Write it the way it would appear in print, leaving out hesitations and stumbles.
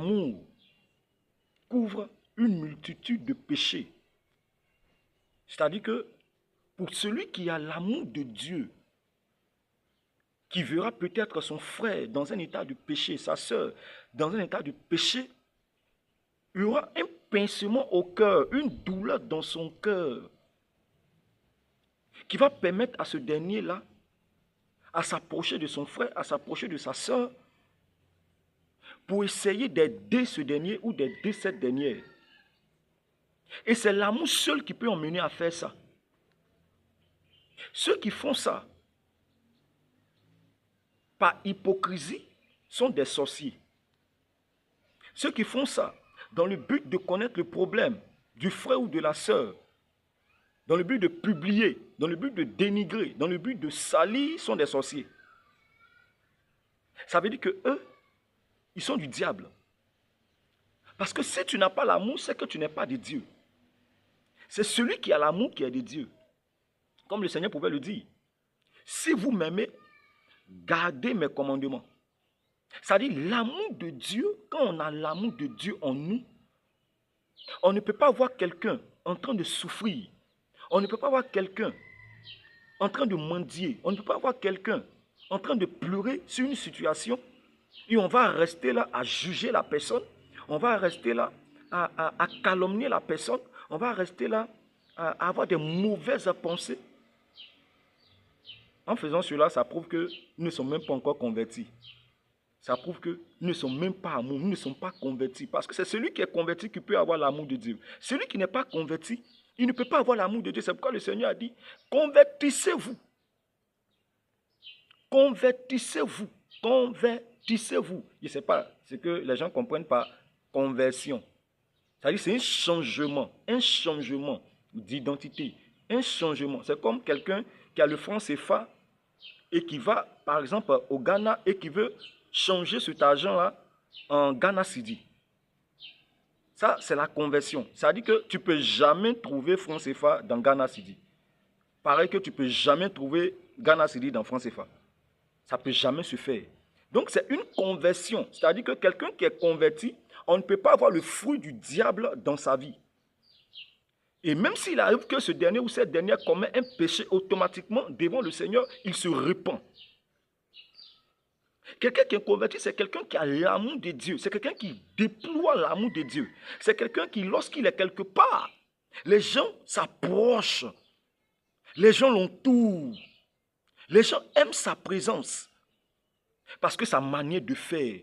l'amour couvre une multitude de péchés. C'est-à-dire que pour celui qui a l'amour de Dieu, qui verra peut-être son frère dans un état de péché, sa sœur dans un état de péché, il y aura un pincement au cœur, une douleur dans son cœur, qui va permettre à ce dernier-là à s'approcher de son frère, à s'approcher de sa sœur, pour essayer d'aider ce dernier ou d'aider cette dernière. Et c'est l'amour seul qui peut emmener à faire ça. Ceux qui font ça par hypocrisie sont des sorciers. Ceux qui font ça dans le but de connaître le problème du frère ou de la sœur, dans le but de publier, dans le but de dénigrer, dans le but de salir, sont des sorciers. Ça veut dire que eux, ils sont du diable. Parce que si tu n'as pas l'amour, c'est que tu n'es pas de Dieu. C'est celui qui a l'amour qui est de Dieu. Comme le Seigneur pouvait le dire. Si vous m'aimez, gardez mes commandements. C'est-à-dire l'amour de Dieu, quand on a l'amour de Dieu en nous, on ne peut pas voir quelqu'un en train de souffrir. On ne peut pas voir quelqu'un en train de mendier. On ne peut pas voir quelqu'un en train de pleurer sur une situation et on va rester là à juger la personne. On va rester là à calomnier la personne. On va rester là à avoir des mauvaises pensées. En faisant cela, ça prouve que nous ne sommes même pas encore convertis. Ça prouve que nous ne sommes même pas amour, nous ne sommes pas convertis. Parce que c'est celui qui est converti qui peut avoir l'amour de Dieu. Celui qui n'est pas converti, il ne peut pas avoir l'amour de Dieu. C'est pourquoi le Seigneur a dit, convertissez-vous. Convertissez-vous. Convertissez-vous. Je ne sais pas ce que les gens comprennent par conversion. C'est-à-dire c'est un changement d'identité, un changement. C'est comme quelqu'un qui a le franc CFA et qui va, par exemple, au Ghana et qui veut changer cet argent-là en Ghana Cedi. Ça, c'est la conversion. C'est-à-dire que tu ne peux jamais trouver franc CFA dans Ghana Cedi. Pareil que tu ne peux jamais trouver Ghana Cedi dans franc CFA. Ça ne peut jamais se faire. Donc, c'est une conversion. C'est-à-dire que quelqu'un qui est converti, on ne peut pas avoir le fruit du diable dans sa vie. Et même s'il arrive que ce dernier ou cette dernière commet un péché, automatiquement, devant le Seigneur, il se repent. Quelqu'un qui est converti, c'est quelqu'un qui a l'amour de Dieu. C'est quelqu'un qui déploie l'amour de Dieu. C'est quelqu'un qui, lorsqu'il est quelque part, les gens s'approchent. Les gens l'entourent. Les gens aiment sa présence. Parce que sa manière de faire,